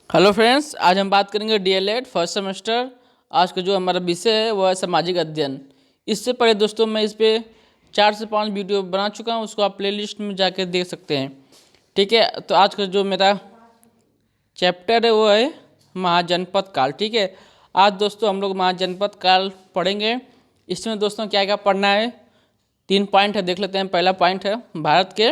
Hello friends, आज हम बात करेंगे डीएलएड फर्स्ट सेमेस्टर। आज का जो हमारा विषय है वह है सामाजिक अध्ययन। इससे पहले दोस्तों मैं इस पे 4 से 5 वीडियो बना चुका हूं, उसको आप प्लेलिस्ट में जाकर देख सकते हैं। ठीक है, तो आज का जो मेरा चैप्टर है वो है महाजनपद काल। ठीक है, आज दोस्तों हम लोग महाजनपद काल पढ़ेंगे। इसमें दोस्तों क्या क्या पढ़ना है, 3 पॉइंट है, देख लेते हैं। पहला पॉइंट है भारत के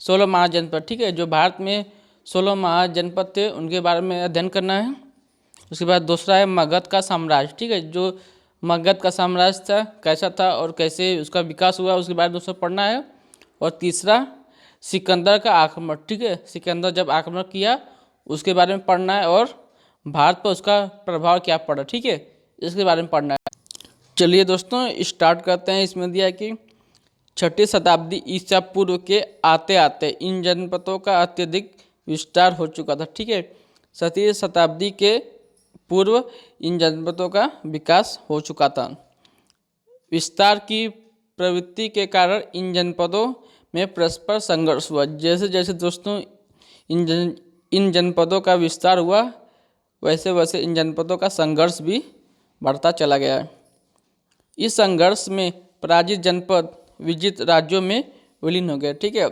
16 महाजनपद। ठीक है, जो भारत में 16 महाजनपद थे उनके बारे में अध्ययन करना है। उसके बाद दूसरा है मगध का साम्राज्य। ठीक है, जो मगध का साम्राज्य था कैसा था और कैसे उसका विकास हुआ उसके बारे में दोस्तों पढ़ना है। और तीसरा सिकंदर का आक्रमण। ठीक है, सिकंदर जब आक्रमण किया उसके बारे में पढ़ना है और भारत पर उसका प्रभाव क्या पड़ा। ठीक है, इसके बारे में पढ़ना है। चलिए दोस्तों स्टार्ट करते हैं। इसमें दिया कि 6ठी शताब्दी ईसा पूर्व के आते आते इन जनपदों का अत्यधिक विस्तार हो चुका था। ठीक है, 7वीं शताब्दी के पूर्व इन जनपदों का विकास हो चुका था। विस्तार की प्रवृत्ति के कारण इन जनपदों में परस्पर संघर्ष हुआ। जैसे जैसे दोस्तों इन जनपदों का विस्तार हुआ वैसे वैसे इन जनपदों का संघर्ष भी बढ़ता चला गया। इस संघर्ष में पराजित जनपद विजित राज्यों में विलीन हो गए। ठीक है,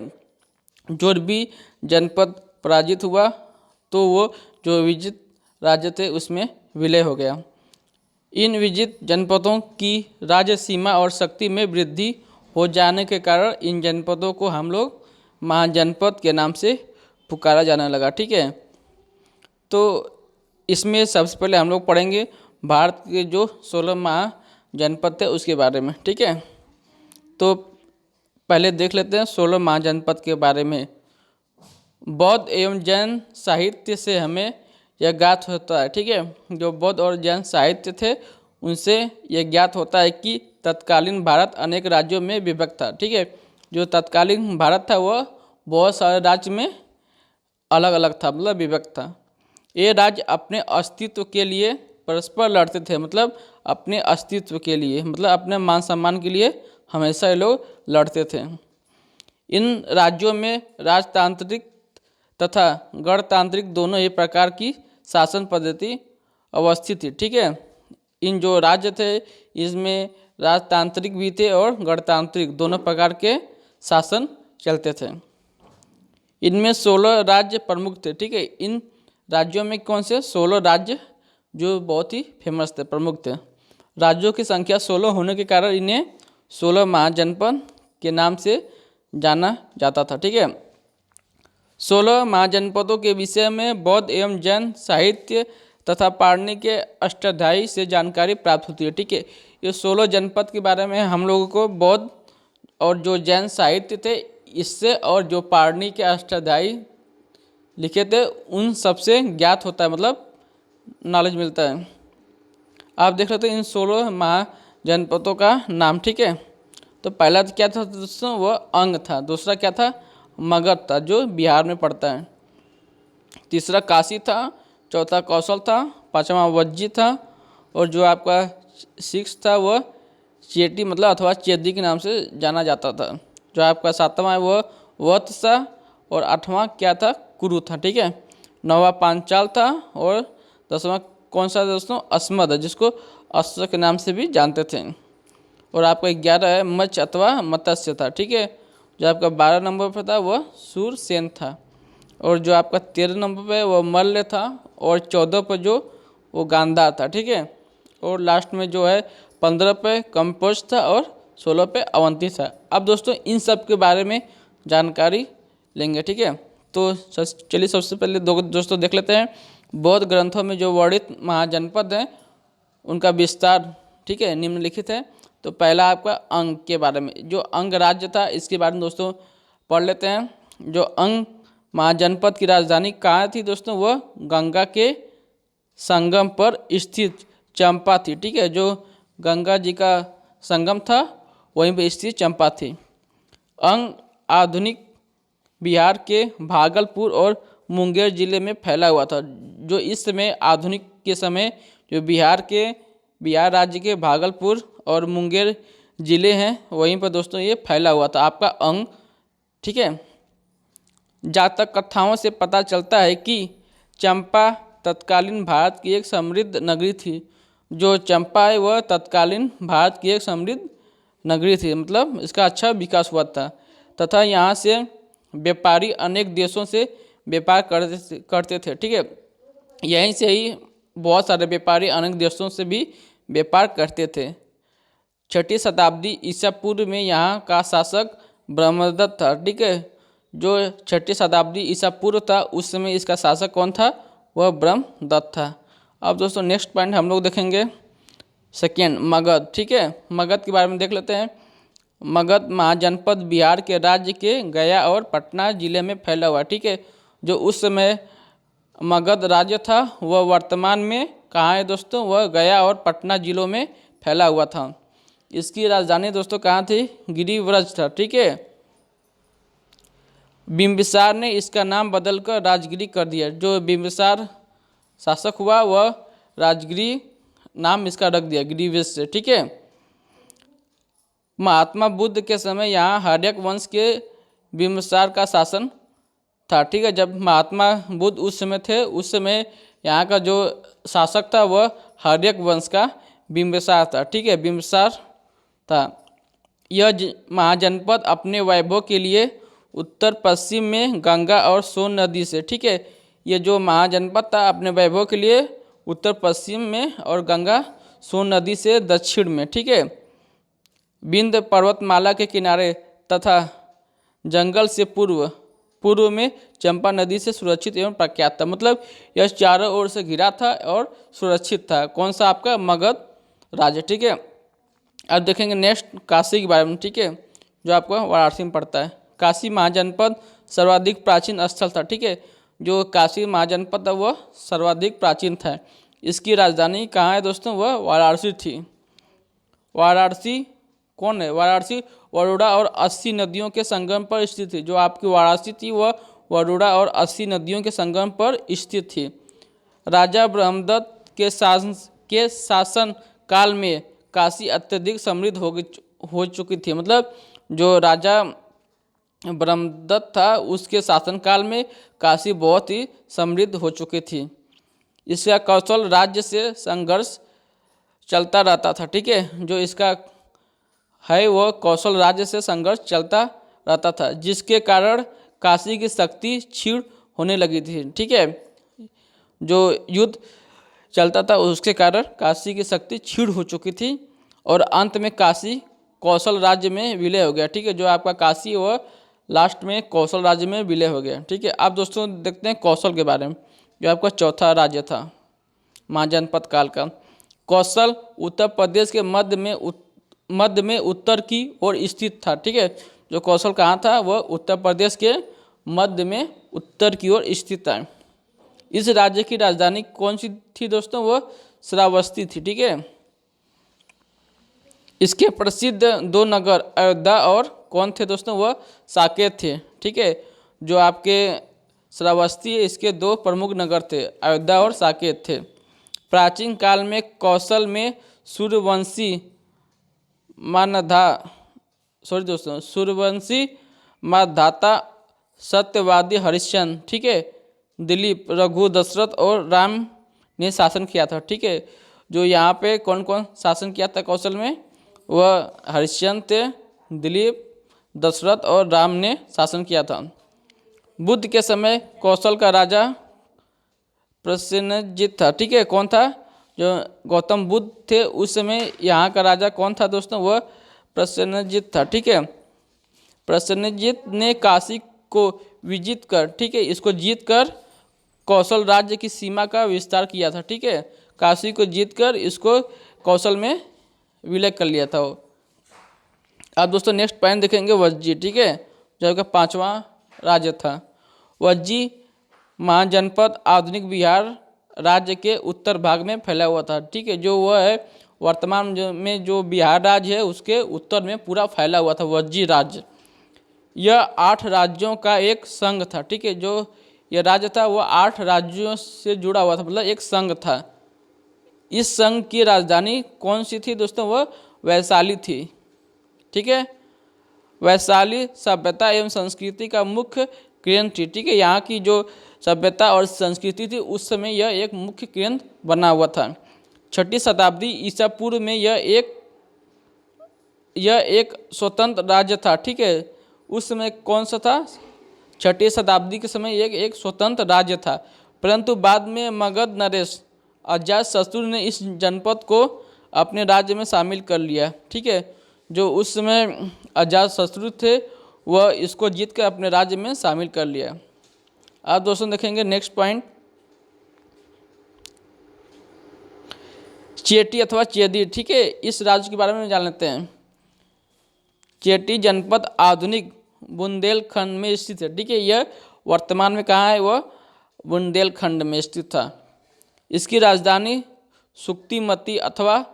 जो भी जनपद पराजित हुआ तो वो जो विजित राज्य थे उसमें विलय हो गया। इन विजित जनपदों की राज्य सीमा और शक्ति में वृद्धि हो जाने के कारण इन जनपदों को हम लोग महाजनपद के नाम से पुकारा जाने लगा। ठीक है, तो इसमें सबसे पहले हम लोग पढ़ेंगे भारत के जो 16 महाजनपद थे उसके बारे में। ठीक है, तो पहले देख लेते हैं 16 महाजनपद के बारे में। बौद्ध एवं जैन साहित्य से हमें यह ज्ञात होता है। ठीक है, जो बौद्ध और जैन साहित्य थे उनसे यह ज्ञात होता है कि तत्कालीन भारत अनेक राज्यों में विभक्त था। ठीक है, जो तत्कालीन भारत था वह बहुत सारे राज्य में अलग अलग था, मतलब विभक्त था। ये राज्य अपने अस्तित्व के लिए परस्पर लड़ते थे, मतलब अपने अस्तित्व के लिए, मतलब अपने मान सम्मान के लिए हमेशा ये लोग लड़ते थे। इन राज्यों में राजतांत्रिक तथा गणतांत्रिक दोनों ही प्रकार की शासन पद्धति अवस्थित थी। ठीक है, इन जो राज्य थे इसमें राजतांत्रिक भी थे और गणतांत्रिक दोनों प्रकार के शासन चलते थे। इनमें 16 राज्य प्रमुख थे। ठीक है, इन राज्यों में कौन से 16 राज्य जो बहुत ही फेमस थे, प्रमुख थे। राज्यों की संख्या 16 होने के कारण इन्हें 16 महाजनपद के नाम से जाना जाता था। ठीक है, 16 महाजनपदों के विषय में बौद्ध एवं जैन साहित्य तथा पाणिनि के अष्टाध्यायी से जानकारी प्राप्त होती है। ठीक है, ये 16 जनपद के बारे में हम लोगों को बौद्ध और जो जैन साहित्य थे इससे और जो पाणिनि के अष्टाध्यायी लिखे थे उन सबसे ज्ञात होता है, मतलब नॉलेज मिलता है। आप देख लेते हैं इन 16 महाजनपदों का नाम। ठीक है, तो पहला तो क्या था दोस्तों, वह अंग था। दूसरा क्या था, मगध था जो बिहार में पड़ता है। तीसरा काशी था। चौथा कौशल था। पांचवा वज्जी था। और जो आपका 6 था वह चेटी मतलब अथवा चेदी के नाम से जाना जाता था। जो आपका 7वां है वह वत्स था। और 8वां क्या था, कुरु था। ठीक है, 9वां पांचाल था। और 10वां कौन सा दोस्तों, अस्मद है, जिसको अश्व के नाम से भी जानते थे। और आपका 11 है मत्स्य अथवा मत्स्य था। ठीक है, जो आपका 12 नंबर पर था वह सूरसेन था। और जो आपका 13 नंबर पर वह मल्ल था। और 14 पर जो वो गांधार था। ठीक है, और लास्ट में जो है 15 पे कंपोज था और 16 पे अवंती था। अब दोस्तों इन सब के बारे में जानकारी लेंगे। ठीक है, तो चलिए सबसे पहले दोस्तों देख लेते हैं बौद्ध ग्रंथों में जो वर्णित महाजनपद हैं उनका विस्तार। ठीक है, निम्नलिखित है। तो पहला आपका अंग के बारे में, जो अंग राज्य था इसके बारे में दोस्तों पढ़ लेते हैं। जो अंग महाजनपद की राजधानी कहाँ थी दोस्तों, वह गंगा के संगम पर स्थित चंपा थी। ठीक है, जो गंगा जी का संगम था वहीं पर स्थित चंपा थी। अंग आधुनिक बिहार के भागलपुर और मुंगेर जिले में फैला हुआ था। जो इस समय आधुनिक के समय जो बिहार राज्य के भागलपुर और मुंगेर जिले हैं वहीं पर दोस्तों ये फैला हुआ था आपका अंग। ठीक है, जातक कथाओं से पता चलता है कि चंपा तत्कालीन भारत की एक समृद्ध नगरी थी। जो चंपा है वह तत्कालीन भारत की एक समृद्ध नगरी थी, मतलब इसका अच्छा विकास हुआ था तथा यहाँ से व्यापारी अनेक देशों से व्यापार करते थे। ठीक है, यहीं से ही बहुत सारे व्यापारी अनेक देशों से भी व्यापार करते थे। 6ठी शताब्दी ईसा पूर्व में यहाँ का शासक ब्रह्मदत्त था। ठीक है, जो 6ठी शताब्दी ईसा पूर्व था उस समय इसका शासक कौन था, वह ब्रह्मदत्त था। अब दोस्तों नेक्स्ट पॉइंट हम लोग देखेंगे सेकेंड, मगध। ठीक है, मगध के बारे में देख लेते हैं। मगध महाजनपद बिहार के राज्य के गया और पटना जिले में फैला हुआ। ठीक है, जो उस समय मगध राज्य था वह वर्तमान में कहाँ है दोस्तों, वह गया और पटना जिलों में फैला हुआ था। इसकी राजधानी दोस्तों कहाँ थी, गिरिव्रज था। ठीक है, बिंबिसार ने इसका नाम बदलकर राजगिरी कर दिया। जो बिंबिसार शासक हुआ वह राजगिरी नाम इसका रख दिया गिरिव्रज से। ठीक है, महात्मा बुद्ध के समय यहाँ हर्यक वंश के बिंबिसार का शासन था। ठीक है, जब महात्मा बुद्ध उस समय थे उस समय यहाँ का जो शासक था वह हर्यक वंश का बिंबिसार था। ठीक है, बिंबिसार था। यह महाजनपद अपने वैभव के लिए उत्तर पश्चिम में गंगा और सोन नदी से, ठीक है, ये जो महाजनपद था अपने वैभव के लिए उत्तर पश्चिम में और गंगा सोन नदी से दक्षिण में, ठीक है, विंध्य पर्वतमाला के किनारे तथा जंगल से पूर्व में चंपा नदी से सुरक्षित एवं प्रख्यात था। मतलब यह चारों ओर से घिरा था और सुरक्षित था। कौन सा आपका, मगध राज्य। ठीक है, अब देखेंगे नेक्स्ट काशी के बारे में। ठीक है, जो आपका वाराणसी में पड़ता है। काशी महाजनपद सर्वाधिक प्राचीन स्थल था। ठीक है, जो काशी महाजनपद था वह सर्वाधिक प्राचीन था। इसकी राजधानी कहाँ है दोस्तों, वह वाराणसी थी। वाराणसी कौन है, वाराणसी वरुणा और 80 नदियों के संगम पर स्थित थी। जो आपकी वाराणसी थी वह वरुणा और 80 नदियों के संगम पर स्थित थी। राजा ब्रह्मदत्त के शासन काल में काशी अत्यधिक समृद्ध हो चुकी थी। मतलब जो राजा ब्रह्मदत्त था उसके शासनकाल में काशी बहुत ही समृद्ध हो चुकी थी। इसका कौशल राज्य से संघर्ष चलता रहता था। ठीक है, जो इसका है वह कौशल राज्य से संघर्ष चलता रहता था, जिसके कारण काशी की शक्ति क्षीण होने लगी थी। ठीक है, जो युद्ध चलता था उसके कारण काशी की शक्ति क्षीण हो चुकी थी और अंत में काशी कौशल राज्य में विलय हो गया। ठीक है, जो आपका काशी है वह लास्ट में कौशल राज्य में विलय हो गया। ठीक है, अब दोस्तों देखते हैं कौशल के बारे में, जो आपका चौथा राज्य था महाजनपद काल का। कौशल उत्तर प्रदेश के मध्य में उत्तर की ओर स्थित था। ठीक है, जो कौशल कहाँ था वह उत्तर प्रदेश के मध्य में उत्तर की ओर स्थित था। इस राज्य की राजधानी कौन सी थी दोस्तों, वह श्रावस्ती थी। ठीक है, इसके प्रसिद्ध दो नगर अयोध्या और कौन थे दोस्तों, वह साकेत थे। ठीक है, जो आपके श्रावस्ती है इसके दो प्रमुख नगर थे, अयोध्या और साकेत थे। प्राचीन काल में कौशल में सूर्यवंशी मानधाता सत्यवादी हरिश्चंद्र, ठीक है, दिलीप, रघु, दशरथ और राम ने शासन किया था। ठीक है, जो यहाँ पे कौन कौन शासन किया था कौशल में, वह हरिश्चंद्र थे, दिलीप, दशरथ और राम ने शासन किया था। बुद्ध के समय कौशल का राजा प्रसेनजित था। ठीक है, कौन था, जो गौतम बुद्ध थे उस समय यहाँ का राजा कौन था दोस्तों, वह प्रसेनजित था। ठीक है, प्रसेनजित ने काशी को विजित कर, ठीक है, इसको जीत कर कौशल राज्य की सीमा का विस्तार किया था। ठीक है, काशी को जीतकर इसको कौशल में विलय कर लिया था वो। अब दोस्तों नेक्स्ट पॉइंट देखेंगे वज्जी। ठीक है, जो का पांचवा राज्य था। वज्जी महाजनपद आधुनिक बिहार राज्य के उत्तर भाग में फैला हुआ था। ठीक है, जो वह है वर्तमान में जो बिहार राज्य है उसके उत्तर में पूरा फैला हुआ था वज्जी राज्य। यह 8 राज्यों का एक संघ था। ठीक है, जो यह राज्य था वह 8 राज्यों से जुड़ा हुआ था, मतलब एक संघ था। इस संघ की राजधानी कौन सी थी दोस्तों, वह वैशाली थी। ठीक है, वैशाली सभ्यता एवं संस्कृति का मुख्य केंद्र थी। ठीक है, यहाँ की जो सभ्यता और संस्कृति थी, उस समय यह एक मुख्य केंद्र बना हुआ था। 6ठी शताब्दी ईसा पूर्व में यह एक स्वतंत्र राज्य था। ठीक है, उस समय कौन सा था? 6ठी शताब्दी के समय एक स्वतंत्र राज्य था, परंतु बाद में मगध नरेश अजातशत्रु ने इस जनपद को अपने राज्य में शामिल कर लिया। ठीक है, जो उस समय अजातशत्रु थे वह इसको जीत कर अपने राज्य में शामिल कर लिया। आप दोस्तों देखेंगे नेक्स्ट पॉइंट, चेटी अथवा चेदी। ठीक है, इस राज्य के बारे में जान लेते हैं। चेटी जनपद आधुनिक बुंदेलखंड में स्थित है। ठीक है, यह वर्तमान में कहाँ है? वह बुंदेलखंड में स्थित था। इसकी राजधानी सुक्तिमती अथवा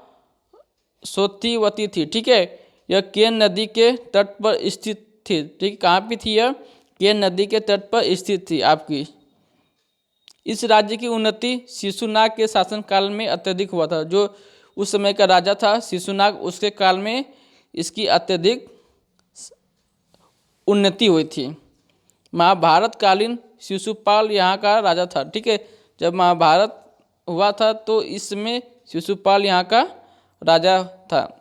सोथिवती थी। ठीक है, यह केन नदी के तट पर स्थित थी। ठीक, कहाँ पे थी यह? केन नदी के तट पर स्थित थी आपकी। इस राज्य की उन्नति शिशुनाग के शासनकाल में अत्यधिक हुआ था। जो उस समय का राजा था शिशुनाग, उसके काल में इसकी अत्यधिक उन्नति हुई थी। महाभारत कालीन शिशुपाल यहाँ का राजा था। ठीक है, जब महाभारत हुआ था तो इसमें शिशुपाल यहाँ का राजा था।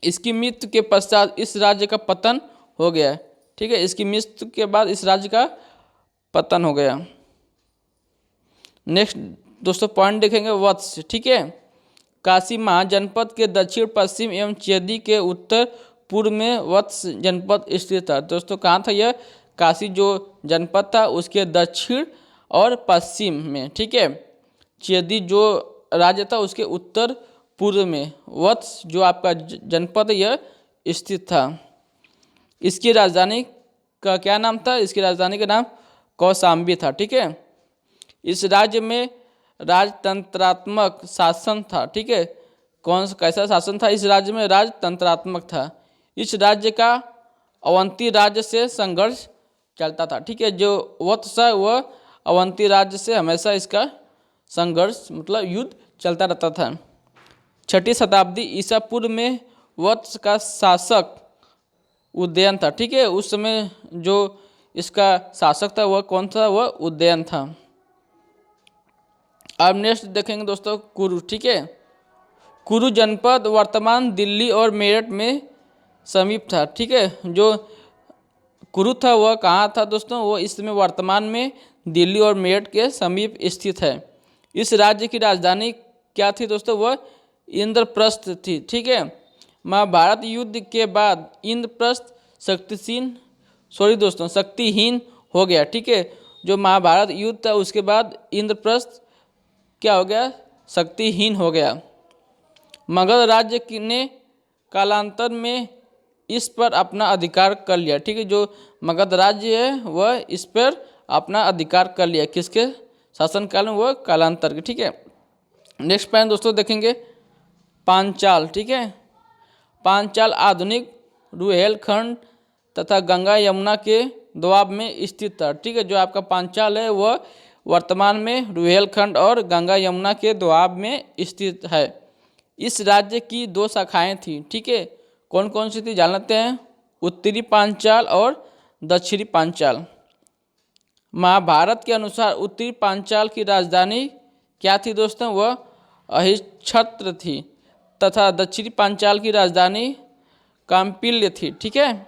इसकी मृत्यु के पश्चात इस राज्य का पतन हो गया। ठीक है, इसकी मृत्यु के बाद इस राज्य का पतन हो गया। नेक्स्ट दोस्तों पॉइंट देखेंगे, वत्स। ठीक है, काशी महाजनपद के दक्षिण पश्चिम एवं चेदी के उत्तर पूर्व में वत्स जनपद स्थित था। दोस्तों कहाँ था यह? काशी जो जनपद था उसके दक्षिण और पश्चिम में। ठीक है, चेदी जो राज्य था उसके उत्तर पूर्व में वत्स जो आपका जनपद है यह स्थित था। इसकी राजधानी का क्या नाम था? इसकी राजधानी का नाम कौशाम्बी था। ठीक है, इस राज्य में राजतंत्रात्मक शासन था। ठीक है, कैसा शासन था? इस राज्य में राजतंत्रात्मक था। इस राज्य का अवंती राज्य से संघर्ष चलता था। ठीक है, जो वत्स है वह अवंती राज्य से हमेशा इसका संघर्ष मतलब युद्ध चलता रहता था। 6ठी शताब्दी ईसा पूर्व में वत्स का शासक उदयन था। ठीक है, उस समय जो इसका शासक था वह कौन था? वह उदयन था। अब नेक्स्ट देखेंगे दोस्तों कुरु। ठीक है, कुरु जनपद वर्तमान दिल्ली और मेरठ में समीप था। ठीक है, जो कुरु था वह कहाँ था दोस्तों? वो इस समय वर्तमान में दिल्ली और मेरठ के समीप स्थित है। इस राज्य की राजधानी क्या थी दोस्तों? वह इंद्रप्रस्थ थी। ठीक है, महाभारत युद्ध के बाद इंद्रप्रस्थ शक्तिहीन हो गया। ठीक है, जो महाभारत युद्ध था उसके बाद इंद्रप्रस्थ क्या हो गया? शक्तिहीन हो गया। मगध राज्य ने कालांतर में इस पर अपना अधिकार कर लिया। ठीक है, जो मगध राज्य है वह इस पर अपना अधिकार कर लिया। किसके शासनकाल में? वह कालांतर के। ठीक है, नेक्स्ट पॉइंट दोस्तों देखेंगे पांचाल। ठीक है, पांचाल आधुनिक रुहेलखंड तथा गंगा यमुना के दोआब में स्थित था। ठीक है, जो आपका पांचाल है वह वर्तमान में रुहेलखंड और गंगा यमुना के दोआब में स्थित है। इस राज्य की 2 शाखाएं थी। ठीक है, कौन कौन सी थी जान लेते हैं? उत्तरी पांचाल और दक्षिणी पांचाल। महाभारत के अनुसार उत्तरी पांचाल की राजधानी क्या थी दोस्तों? वह अहिच्छत्र थी तथा दक्षिणी पांचाल की राजधानी काम्पिल्य थी। ठीक है,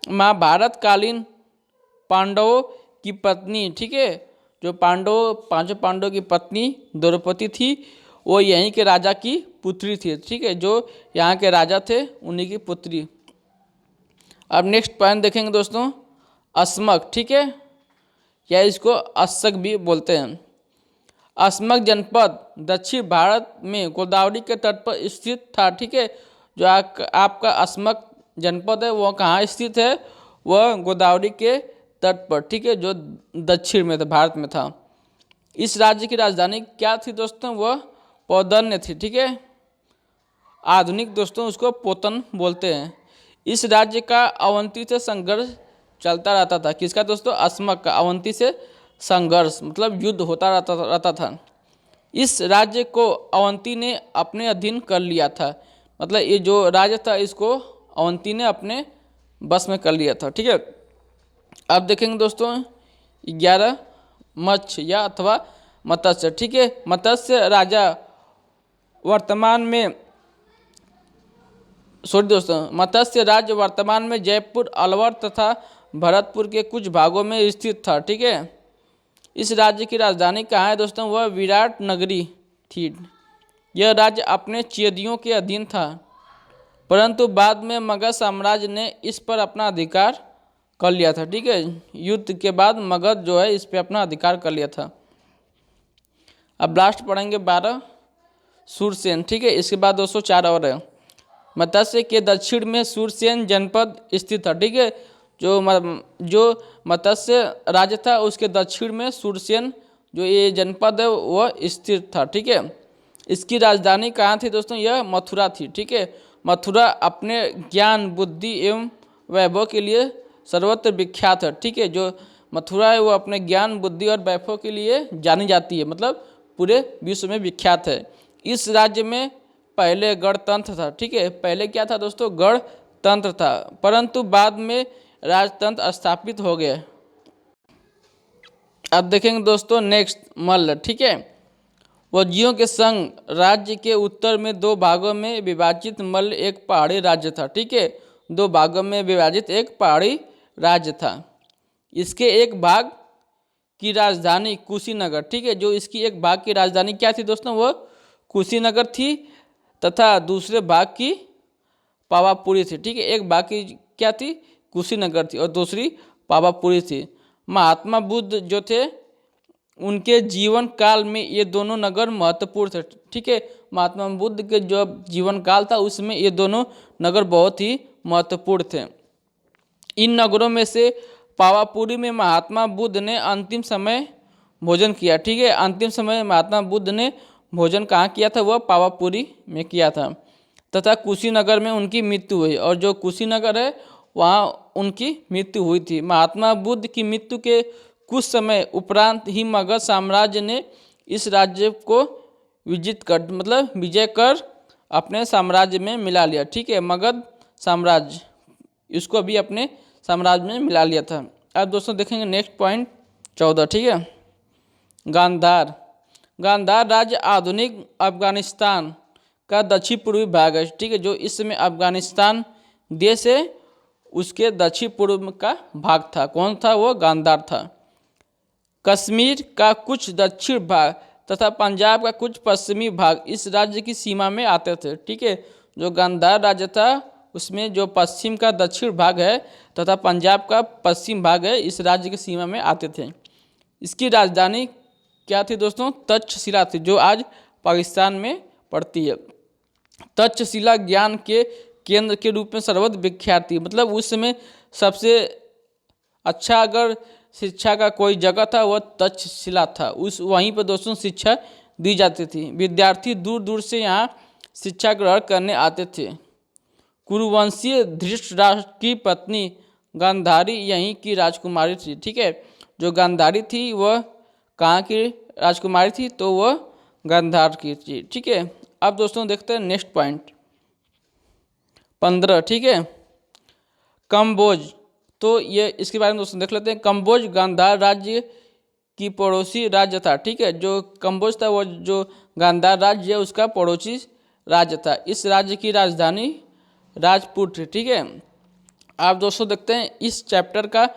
महाभारत कालीन पांडवों की पत्नी, ठीक है, जो पांचों पांडवों की पत्नी द्रौपदी थी वो यहीं के राजा की पुत्री थी। ठीक है, जो यहाँ के राजा थे उन्हीं की पुत्री। अब नेक्स्ट पॉइंट देखेंगे दोस्तों अस्मक। ठीक है, या इसको अस्सक भी बोलते हैं। अस्मक जनपद दक्षिण भारत में गोदावरी के तट पर स्थित था। ठीक है, जो आपका अस्मक जनपद है वह कहाँ स्थित है? वह गोदावरी के तट पर। ठीक है, जो दक्षिण में था, भारत में था। इस राज्य की राजधानी क्या थी दोस्तों? वह पौधन्य थी। ठीक है, आधुनिक दोस्तों उसको पोतन बोलते हैं। इस राज्य का अवंती से संघर्ष चलता रहता था। किसका दोस्तों? अस्मक का अवंती से संघर्ष मतलब युद्ध होता रहता था। इस राज्य को अवंती ने अपने अधीन कर लिया था। मतलब ये जो राज्य था इसको अवंती ने अपने बस में कर लिया था। ठीक है, अब देखेंगे दोस्तों 11 मत्स्य या अथवा मत्स्य। ठीक है, मत्स्य राजा वर्तमान में मत्स्य राज्य वर्तमान में जयपुर, अलवर तथा भरतपुर के कुछ भागों में स्थित था। ठीक है, इस राज्य की राजधानी कहाँ है दोस्तों? वह विराट नगरी थी। यह राज्य अपने चेदियों के अधीन था, परंतु बाद में मगध साम्राज्य ने इस पर अपना अधिकार कर लिया था। ठीक है, युद्ध के बाद मगध जो है इस पर अपना अधिकार कर लिया था। अब लास्ट पढ़ेंगे 12 सूरसेन। ठीक है, इसके बाद 204 और है। मत्स्य के दक्षिण में सूरसेन जनपद स्थित था। ठीक है, जो मत्स्य राज्य था उसके दक्षिण में सूरसेन जो ये जनपद है वह स्थित था। ठीक है, इसकी राजधानी कहाँ थी दोस्तों? यह मथुरा थी। ठीक है, मथुरा अपने ज्ञान, बुद्धि एवं वैभव के लिए सर्वत्र विख्यात है। ठीक है, जो मथुरा है वो अपने ज्ञान, बुद्धि और वैभव के लिए जानी जाती है, मतलब पूरे विश्व में विख्यात है। इस राज्य में पहले गणतंत्र था। ठीक है, पहले क्या था दोस्तों? गणतंत्र था, परंतु बाद में राजतंत्र स्थापित हो गया। अब देखेंगे दोस्तों नेक्स्ट मल्ल। ठीक है, वज्जियों के संग राज्य के उत्तर में 2 भागों में विभाजित मल्ल एक पहाड़ी राज्य था। ठीक है, 2 भागों में विभाजित एक पहाड़ी राज्य था। इसके एक भाग की राजधानी कुशीनगर। ठीक है, जो इसकी एक भाग की राजधानी क्या थी दोस्तों? वो कुशीनगर थी तथा दूसरे भाग की पावापुरी थी। ठीक है, एक भाग की क्या थी? कुशीनगर थी और दूसरी पावापुरी थी। महात्मा बुद्ध जो थे उनके जीवन काल में ये दोनों नगर महत्वपूर्ण थे। ठीक है, महात्मा बुद्ध के जो जीवन काल था उसमें ये दोनों नगर बहुत ही महत्वपूर्ण थे। इन नगरों में से पावापुरी में महात्मा बुद्ध ने अंतिम समय भोजन किया। ठीक है, अंतिम समय महात्मा बुद्ध ने भोजन कहाँ किया था? वह पावापुरी में किया था तथा कुशीनगर में उनकी मृत्यु हुई, और जो कुशीनगर है वहाँ उनकी मृत्यु हुई थी। महात्मा बुद्ध की मृत्यु के कुछ समय उपरांत ही मगध साम्राज्य ने इस राज्य को विजय कर अपने साम्राज्य में मिला लिया। ठीक है, मगध साम्राज्य इसको भी अपने साम्राज्य में मिला लिया था। अब दोस्तों देखेंगे नेक्स्ट पॉइंट 14। ठीक है, गांधार। गांधार राज्य आधुनिक अफगानिस्तान का दक्षिण पूर्वी भाग है। ठीक है, जो इस समय अफगानिस्तान देश है उसके दक्षिण पूर्व का भाग था। कौन था? वो गांधार था। कश्मीर का कुछ दक्षिण भाग तथा पंजाब का कुछ पश्चिमी भाग इस राज्य की सीमा में आते थे। ठीक है, जो गांधार राज्य था उसमें जो पश्चिम का दक्षिण भाग है तथा पंजाब का पश्चिम भाग है इस राज्य की सीमा में आते थे। इसकी राजधानी क्या थी दोस्तों? तक्षशिला थी, जो आज पाकिस्तान में पड़ती है। तक्षशिला ज्ञान के केंद्र के रूप में सर्वत्र विख्यात थी, मतलब उस समय सबसे अच्छा अगर शिक्षा का कोई जगह था वह तक्षशिला था। वहीं पर दोस्तों शिक्षा दी जाती थी। विद्यार्थी दूर दूर से यहाँ शिक्षा ग्रहण करने आते थे। कुरुवंशीय धृतराष्ट्र की पत्नी गांधारी यहीं की राजकुमारी थी। ठीक है, जो गांधारी थी वह कहाँ की राजकुमारी थी? तो वह गांधार की थी। ठीक है, अब दोस्तों देखते हैं नेक्स्ट पॉइंट 15। ठीक है, कंबोज। तो ये इसके बारे में दोस्तों देख लेते हैं। कंबोज गांधार राज्य की पड़ोसी राज्य था। ठीक है, जो कंबोज था वो जो गांधार राज्य है उसका पड़ोसी राज्य था। इस राज्य की राजधानी राजपुर थी। ठीक है, आप दोस्तों देखते हैं इस चैप्टर का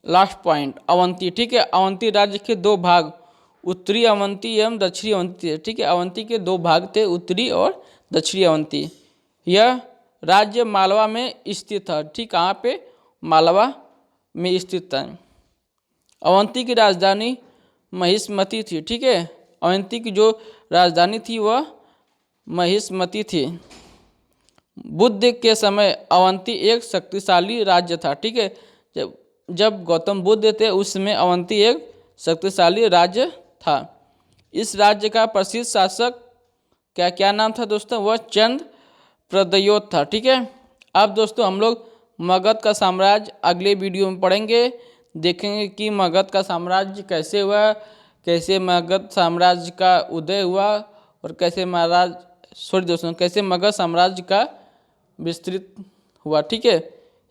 लास्ट पॉइंट अवंती। ठीक है, अवंती राज्य के 2 भाग उत्तरी अवंती एवं दक्षिणी अवंती है। ठीक है, अवंती के 2 भाग थे, उत्तरी और दक्षिणी अवंती। यह राज्य मालवा में स्थित था। ठीक, कहाँ पे? मालवा में स्थित था। अवंती की राजधानी महिष्मती थी। ठीक है, अवंती की जो राजधानी थी वह महिष्मती थी। बुद्ध के समय अवंती एक शक्तिशाली राज्य था। ठीक है, जब गौतम बुद्ध थे उस समय अवंती एक शक्तिशाली राज्य था। इस राज्य का प्रसिद्ध शासक क्या नाम था दोस्तों? वह चंद्र प्रद्योत था। ठीक है, अब दोस्तों हम लोग मगध का साम्राज्य अगले वीडियो में पढ़ेंगे। देखेंगे कि मगध का साम्राज्य कैसे हुआ, कैसे मगध साम्राज्य का उदय हुआ और कैसे कैसे मगध साम्राज्य का विस्तृत हुआ। ठीक है,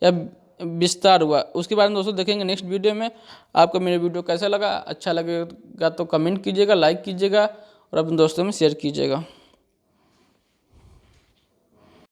यह विस्तार हुआ, उसके बारे में दोस्तों देखेंगे नेक्स्ट वीडियो में। आपको मेरा वीडियो कैसा लगा, अच्छा लगेगा तो कमेंट कीजिएगा, लाइक कीजिएगा और अपने दोस्तों में शेयर कीजिएगा।